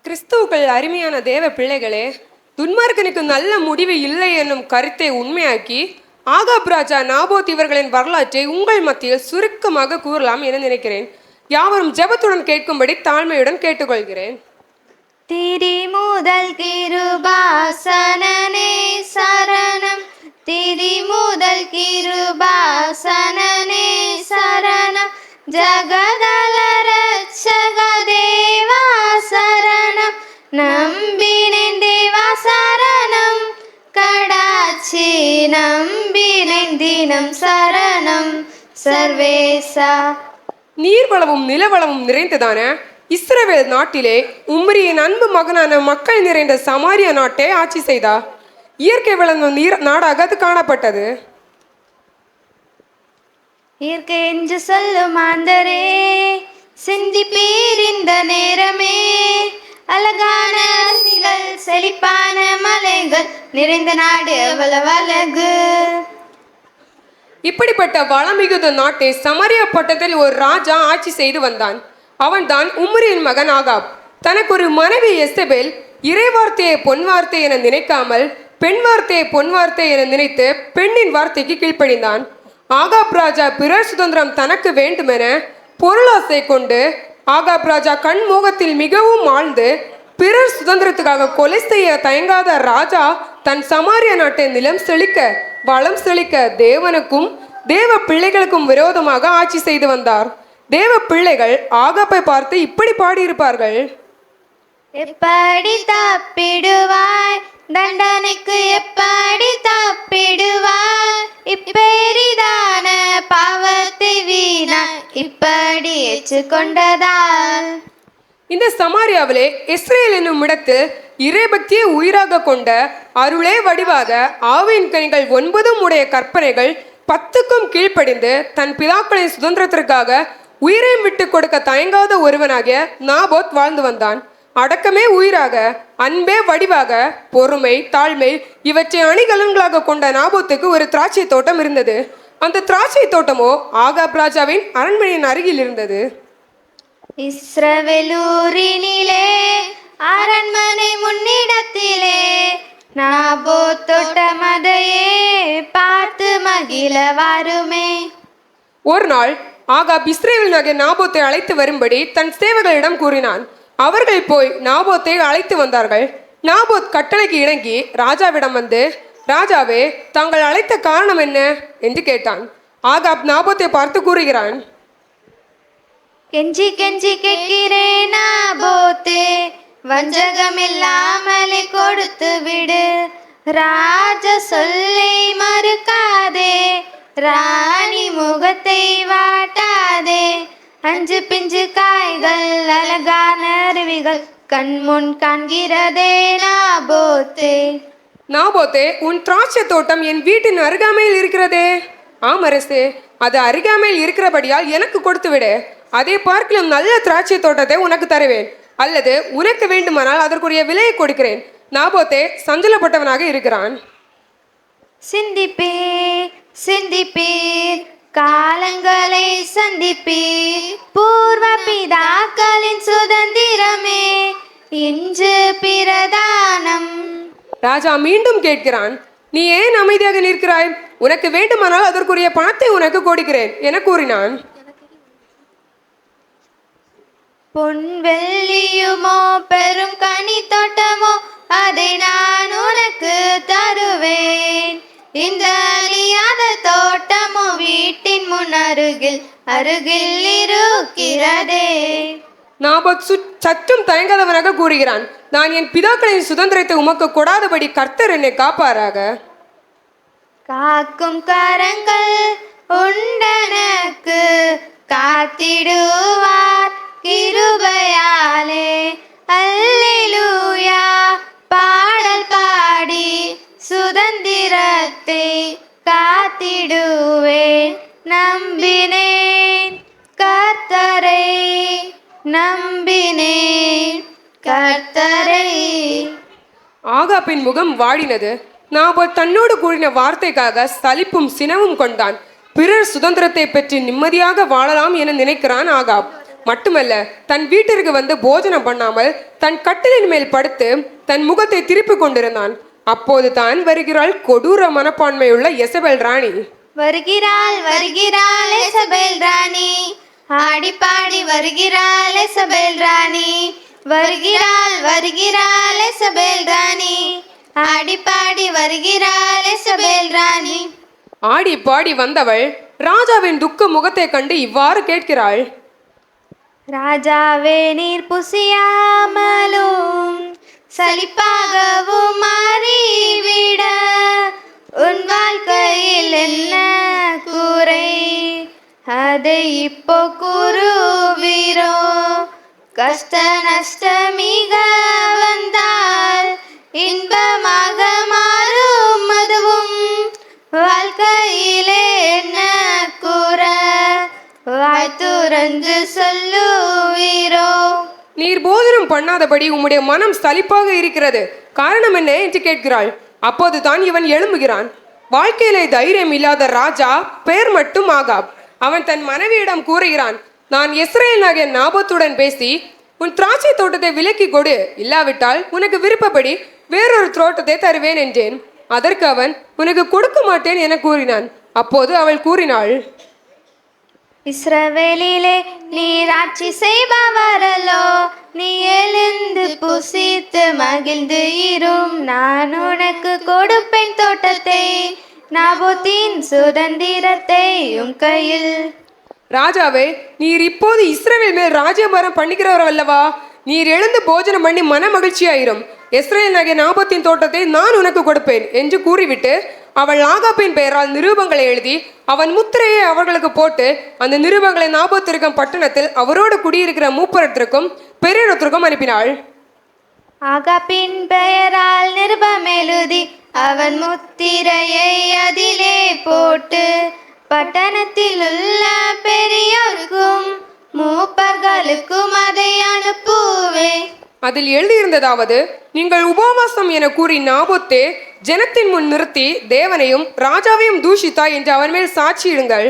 கிறிஸ்துவுக்குள் அருமையான தேவ பிள்ளைகளே, துன்மார்க்கனுக்கு நல்ல முடிவு இல்லை என்னும் கருத்தை உண்மையாக்கி ஆகாப் ராஜா நாபோத் இவர்களின் வரலாற்றை உங்கள் மத்தியில் சுருக்கமாக கூறலாம் என நினைக்கிறேன். யாவரும் ஜெபத்துடன் கேட்கும்படி தாழ்மையுடன் கேட்டுக்கொள்கிறேன். திரிமுதல் கிருபாசனனே சரணம், திரிமுதல் கிருபாசனனே சரணம், ஜகதல ரட்சக தேவா சரணம், நம்பினேன் தேவா சரணம், கடாட்சி நம்பினேன் தினம் சரணம் சர்வேசா. நீர்வளமும் நிலவளமும் நிறைந்ததான இஸ்ரவேல் நாட்டிலே உம்ரியின் அன்பு மகனான மக்கள் நிறைந்த சமாரியா நாட்டை ஆட்சி செய்தார். இயற்கை வளர்ந்த நாடாக அது காணப்பட்டது. இயற்கை என்று சொல்லும் மாந்தரே, சிந்திப்பீர் இந்த நேரமே, அழகான அருவிகள் செழிப்பான மலைகள் நிறைந்த நாடு எவ்வளவு அழகு. இப்படிப்பட்ட வளமிகுந்த நாட்டை சமாரியா பட்டத்தில் ஒரு ராஜா ஆட்சி செய்து வந்தான். அவன்தான் உம்ரியின் மகன் ஆகாப். தனக்கு ஒரு மனைவி எசபேல் இறைவார்த்தையை பொன் வார்த்தை என நினைக்காமல் பெண் வார்த்தையை பொன் வார்த்தை என நினைத்து பெண்ணின் வார்த்தைக்கு கீழ்ப்படிந்தான். ஆகாப் ராஜா பிறர் சுதந்திரம் தனக்கு வேண்டுமென பொருளாசை கொண்டு ஆகாப் ராஜா கண்மோகத்தில் மிகவும் ஆழ்ந்து பிறர் சுதந்திரத்துக்காக கொலை செய்ய தயங்காத ராஜா தன் சமாரியா நாட்டை நிலம் செழிக்க வளம் செழிக்க தேவனுக்கும் தேவ பிள்ளைகளுக்கும் விரோதமாக ஆட்சி செய்து வந்தார். தேவ பிள்ளைகள் ஆகாப்பை பார்த்து இப்படி பாடியிருப்பார்கள்: எப்படி தப்பிடுவாய், தண்டனைக்கு எப்படி தப்பிடுவாய், இப்பெரிதான பாவத்தை வீணாய் இப்படி ஏற்றுக்கொண்டதால். இந்த சமாரியாவிலே இஸ்ரேல் என்னும் இடத்தில் இறைபக்தியை உயிராக கொண்ட அருளே வடிவாக ஆவியின் கனிகள் 9 உடைய கற்பனைகள் 10க்கும் கீழ்ப்படிந்து தன் பிதாக்களின் சுதந்திரத்திற்காக உயிரையும் விட்டு கொடுக்க தயங்காத ஒருவனாகிய நாபோத் வாழ்ந்து வந்தான். அடக்கமே உயிராக, அன்பே வடிவாக, பொறுமை தாழ்மை இவற்றை அணிகலன்களாக கொண்ட நாபோத்துக்கு ஒரு திராட்சை தோட்டம் இருந்தது. அந்த திராட்சை தோட்டமோ ஆகாப் ராஜாவின் அரண்மனையின் அருகில் இருந்தது. இஸ்ரவேலூரினிலே அரண்மனை முன்னிடத்திலே நாபோத் தோட்டம் அதையே பார்த்து மகிழ வருமே. ஒரு நாள் ஆகாப் இஸ்ரவேல் நகர் நாபோத்தை அழைத்து வரும்படி தன் சேவகர்களிடம் கூறினான். அவர்கள் போய் நாபோத்தை அழைத்து வந்தார்கள். நாபோத் கட்டளைக்கு இணங்கி ராஜாவிடம் வந்து, ராஜாவே, தாங்கள் அழைத்த காரணம் என்ன என்று கேட்டான். ஆகாப் நாபோத்தை பார்த்து கூறுகிறான்: கெஞ்சி கெஞ்சி கேட்கிறேன் நாபோத்தே, வஞ்சகம் இல்லாமலே கொடுத்து விடு, ராஜ சொல்லை மறுக்காதே, ராணி முகத்தை வாட்டாதே, அஞ்சு பிஞ்சு காய்கள் அழகான அருவிகள் கண்முன் காண்கிறதே நாபோத்தே. நாபோத்தே, உன் திராட்சை தோட்டம் என் வீட்டின் அருகாமையில் இருக்கிறதே. ஆம் அரசே, அது அருகாமையில் இருக்கிறபடியால் எனக்கு கொடுத்து விடு. அதை பார்க்கலும் நல்ல திராட்சை தோட்டத்தை உனக்கு தருவேன், அல்லது உனக்கு வேண்டுமானால் அதற்குரிய விலையை கொடுக்கிறேன். நாபோத்தே சஞ்சலப்பட்டவனாக இருக்கிறான். சிந்திப்பீர் சிந்திப்பீர் காலங்களை சந்திப்பீர், பூர்வ பிதாக்களின் சுதந்திரமே இன்று பிரதானம். ராஜா மீண்டும் கேட்கிறான்: நீ ஏன் அமைதியாக நிற்கிறாய்? உனக்கு வேண்டுமானால் அதற்குரிய பணத்தை உனக்கு கொடுக்கிறேன் என கூறினான். பொன் வெள்ளியுமோ பெரும் கனி தோட்டமோ அதை நான் உனக்கு தருவேன், இந்த அழியாத தோட்டமோ வீட்டின் முன் அருகில் அருகில் இருக்கிறதே. நாபோத் சற்றும் தயங்காதவனாக கூறுகிறான்: நான் என் பிதாக்களின் சுதந்திரத்தை உமக்கு கொடாதபடி கர்த்தர் என்னை காப்பாராக. காக்கும் கரங்கள் உண்டனக்கு காத்திடுவார் கிருபையாலே, அல்லேலூயா பாடல் பாடி சுதந்திரத்தை காத்திடுவே. நம்பினேன் கர்த்தரை, நம்பினேன் கர்த்தரை. ஆகாப்பின் முகம் வாடினது. நாபோத் தன்னோடு கூறின வார்த்தைக்காக சலிப்பும் சினமும் கொண்டான். பிறர் சுதந்திரத்தை பெற்று நிம்மதியாக வாழலாம் என நினைக்கிறான் ஆகாப். மட்டுமல்ல, தன் வீட்டிற்கு வந்து போஜனம் பண்ணாமல் தன் கட்டிலின் மேல் படுத்து தன் முகத்தை திருப்பி கொண்டிருந்தான். அப்போது தான் வருகிறாள் கொடூர மனப்பான்மையுள்ள எசபெல் ராணி. வருகிறாள் வருகிறாள் எசபெல் ராணி, ஆடி பாடி வருகிறாள் எசபெல் ராணி. வருகிறாள் வருகிறாள் எசபெல் ராணி, ஆடி பாடி வருகிறாள் எசபெல் ராணி. ஆடி பாடி வந்தவள் ராஜாவின் துக்க முகத்தை கண்டு இவ்வாறு கேட்கிறாள். ராஜாவே, நீர் புசியாமலும் சலிப்பாகவும் மாறிவிட உன் வாழ்க்கையில் என்ன கூரை, அதை இப்போ கூறுவீரோ? கஷ்ட நஷ்டமிக வந்தால் இன்பமாக மாறும் அதுவும், வாழ்க்கையிலே என்ன கூற வாய் துறந்து சொல்லுவீரோ? நீர் போஜனம் பண்ணாதபடி உம்முடைய மனம் சலிப்பாக இருக்கிறது, காரணம் என்ன என்று கேட்கிறாள். அப்போது தான் இவன் எழும்புகிறான். வாழ்க்கையிலே தைரியம் இல்லாத ராஜா பெயர் மட்டும் ஆகாப். அவன் தன் மனைவியிடம் கூறுகிறான், நான் இஸ்ரவேலனாகிய நாபோத்துடன் பேசி உன் திராட்சை தோட்டத்தை விலக்கி கொடு, இல்லாவிட்டால் உனக்கு விருப்பப்படி வேறொரு தோட்டத்தை தருவேன் என்றேன். அதற்கு அவன், உனக்கு கொடுக்க மாட்டேன் என கூறினான். அப்போது அவள் கூறினாள், இஸ்ரவேலிலே நீர் ஆட்சி செய்பவரல்லோ, நீ எழுந்து புசித்து மகிழ்ந்து இரும். நான் உனக்கு கொடுப்பேன் தோட்டத்தை, நாபோத்தின் சுதந்திரத்தை உம் கையில். ராஜாவே, நீர் இப்போது இஸ்ரவேல் மேல் ராஜ்யபாரம் பண்ணுகிறவர் அல்லவா? நீர் எழுந்து போஜனம் பண்ணி மன மகிழ்ச்சியாயிரும். இஸ்ரவேலனாகிய நாபோத்தின் தோட்டத்தை நான் உனக்கு கொடுப்பேன் என்று கூறிவிட்டு அவள் ஆகாபின் பெயரால் நிருபங்களை எழுதி அவன் முத்திரையை அவர்களுக்கு போட்டு அந்த நிருபங்களை நாபோத்திற்கும் பட்டணத்தில் அவரோடு குடியிருக்கிற மூப்பரத்திற்கும் பெரியத்திற்கும் அனுப்பினாள். ஆகாபின் பெயரால் நிருபம் எழுதி அவன் முத்திரையை அதிலே போட்டு பட்டணத்தில் உள்ள பெரியோருக்கும் மூப்பர்களுக்கும் அதை அனுப்புவேன். அதில் எழுதியிருந்ததாவது, நீங்கள் உபவாசம் என கூறி நாபோத்தே ஜனத்தின் முன் நிறுத்தி தேவனையும் ராஜாவையும் தூஷித்தாய் என்று அவன் மேல் சாட்சியிடுங்கள்.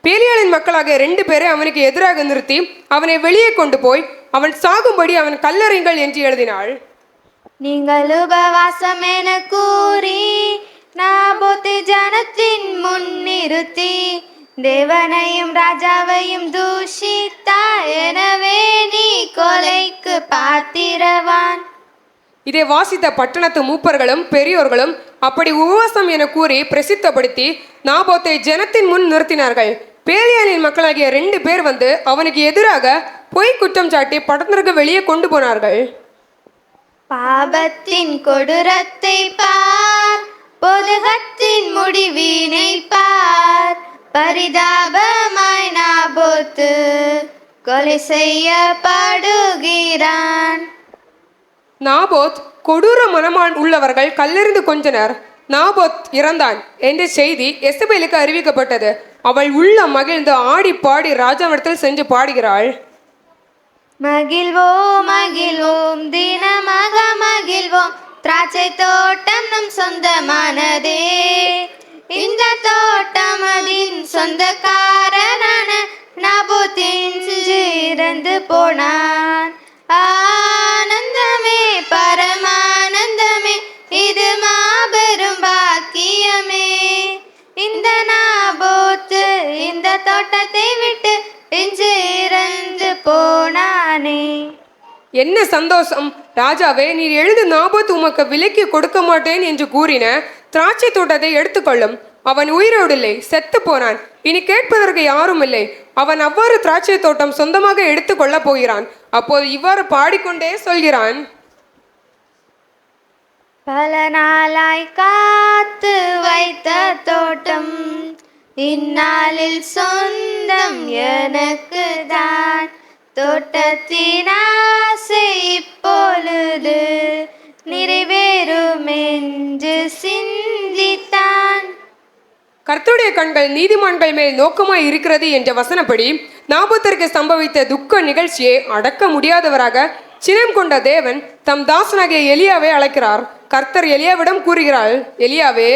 பேலியாளின் மக்களாக 2 பேரை அவனுக்கு எதிராக நிறுத்தி அவனை வெளியே கொண்டு போய் அவன் சாகும்படி அவன் கல்லறைங்கள் என்று எழுதினாள். நீங்கள் உபவாசம் என கூறி நாபோத்து ஜனத்தின் முன் நிறுத்தி தேவனையும் ராஜாவையும் தூஷித்தாய், எனவே நீ கொலைக்கு பாத்திரவான். இதை வாசித்த பட்டணத்து மூப்பர்களும் பெரியோர்களும் அப்படி உபவாசம் என கூறி பிரசித்தப்படுத்தி நாபோத்தை ஜனத்தின் முன் நிறுத்தினார்கள். பேலியாளின் மக்களாகிய 2 பேர் வந்து அவனுக்கு எதிராக பொய் குற்றம் சாட்டி பட்டணத்திற்கு வெளியே கொண்டு போனார்கள். பாபத்தின் கொடூரத்தை பார், பொதுகத்தின் முடிவினை பார். பரிதாபமாய் நாபோத்து கொலை செய்யப்படுகிறான். நாபோத் கொடூர மனமான் உள்ளவர்கள் கல்லெறிந்து கொஞ்சனர். நாபோத் இறந்தான் என்ற செய்தி எசபேலுக்கு அறிவிக்கப்பட்டது. அவள் உள்ள மகிழ்ந்து ஆடி பாடி ராஜாவிடத்தில் சென்று பாடுகிறாள். மகிழ்வோம் மகிழ்வோம் தினமாக மகிழ்வோம், திராட்சை தோட்டம் நம் சொந்தமானதே. இந்த தோட்டம் அதின் சொந்தக்காரனான நாபோத்தின் இறந்து போனான். ஆனந்தமே பரமானந்தமே, இது மாபெரும் பாக்கியமே. இந்த நாபோத்து இந்த தோட்டத்தை விட்டு இன்று இறந்து போனானே. என்ன சந்தோஷம்! ராஜாவே, நீர் எழுந்து நாபோத் உமக்கு விலைக்கு கொடுக்க மாட்டேன் என்று கூறின திராட்சை தோட்டத்தை எடுத்துக்கொள்ளும். அவன் உயிரோடில்லை, செத்து போனான். இனி கேட்பதற்கு யாரும் இல்லை. அவன் அவ்வாறு திராட்சை தோட்டம் சொந்தமாக எடுத்துக்கொள்ள போகிறான். அப்போது இவ்வாறு பாடிக்கொண்டே சொல்கிறான். பல நாளாய் காத்து வைத்த தோட்டம் இந்நாளில் சொந்தம் எனக்கு தான். தோட்டத்தின் ஆசை இப்பொழுது நிறைவேறும் என்று சிந்தித்தான். கர்த்தருடைய கண்கள் நீதிமான்கள் மேல் நோக்கமாய் இருக்கிறது என்ற வசனப்படி நாபோத்திற்கு சம்பவித்த துக்க நிகழ்ச்சியை அடக்க முடியாதவராக சினம் கொண்ட தேவன் தம் தாசனாகிய எலியாவை அழைக்கிறார். கர்த்தர் எலியாவிடம் கூறுகிறாள், எலியாவே,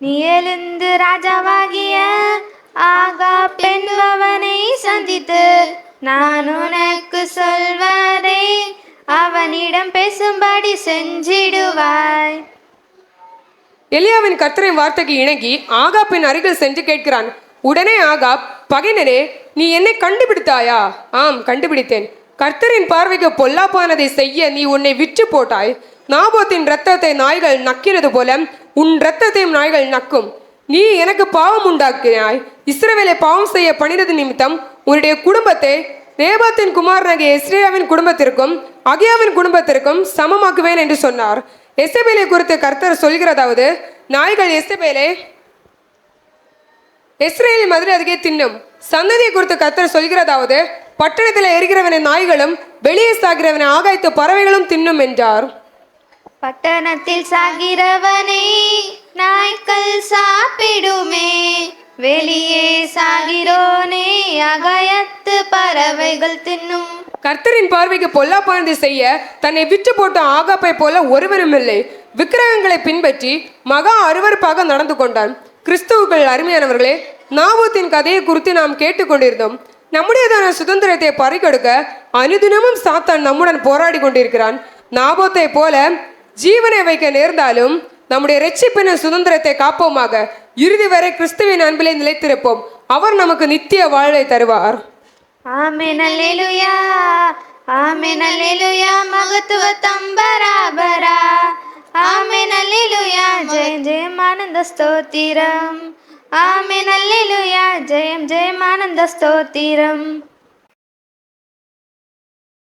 நீ எழுந்து ராஜாவாகிய ஆகாப் என்பவனை சந்தித்து நான் உனக்கு சொல்வதை அவனிடம் பேசும்படி செஞ்சிடுவாய். எலியாவின் கர்த்தரின் வார்த்தைக்கு இணங்கி ஆகாப்பின் அருகில் சென்று கேட்கிறான். உடனே ஆகாப், பகைஞனே, நீ என்னை கண்டுபிடித்தாயா? ஆம், கண்டுபிடித்தேன். கர்த்தரின் பார்வைக்கு பொல்லாப்பானதை செய்ய நீ உன்னை விற்று போட்டாய். நாபோத்தின் இரத்தத்தை நாய்கள் நக்கினது போல உன் இரத்தத்தையும் நாய்கள் நக்கும். நீ எனக்கு பாவம் உண்டாக்கினாய். இஸ்ரவேலை பாவம் செய்ய பணிந்தது நிமித்தம் உன்னுடைய குடும்பத்தை நேபாத்தின் குமாரனாகிய எஸ்ரேயாவின் குடும்பத்திற்கும் அகியாவின் குடும்பத்திற்கும் சமமாக்குவேன் என்று சொன்னார். எசபேலை குறித்து கர்த்தர் சொல்கிறதாவது, நாய்கள் எசபேலை இஸ்ரேலின் மதுரை அருகே தின்னும். சந்ததியை குறித்து கர்த்தர் சொல்கிறதாவது, பட்டணத்தில் எரிகிறவனை நாய்களும் வெளியே சாகிறவனை ஆகாயத்து பறவைகளும் தின்னும் என்றார். பட்டணத்தில் சாகிறவனை நாய்க்கள் சாப்பிடுமே, வெளியே சாகிறோனே ஆகாயத்து பறவைகள் தின்னும். கர்த்தரின் பார்வைக்கு பொல்லாப்பானது செய்ய தன்னை விற்று போட்ட ஆகாப்பை போல ஒருவரும் இல்லை. விக்கிரகங்களை பின்பற்றி மகா அருவருப்பாக நடந்து கொண்டான். கிறிஸ்துவுக்குள் அருமையானவர்களே, நாபோத்தின் கதையை குறித்து நாம் கேட்டுக்கொண்டிருந்தோம். நம்முடையதான சுதந்திரத்தை பறிகொடுக்க அனுதினமும் சாத்தான் நம்முடன் போராடி கொண்டிருக்கிறான். நாபோத்தை போல ஜீவனை வைக்க நேர்ந்தாலும் நம்முடைய இரட்சிப்பின் சுதந்திரத்தை காப்போமாக. இறுதி வரை கிறிஸ்துவின் அன்பிலே நிலைத்திருப்போம். அவர் நமக்கு நித்திய வாழ்வை தருவார். ஆமென், அல்லேலூயா, ஆமென், அல்லேலூயா, மகத்துவம் பராபரா. ஆமென், அல்லேலூயா, ஜெயம் ஜெயம் ஆனந்த ஸ்தோத்திரம். ஆமென், அல்லேலூயா, ஜெயம் ஜெயம் ஆனந்த ஸ்தோத்திரம்.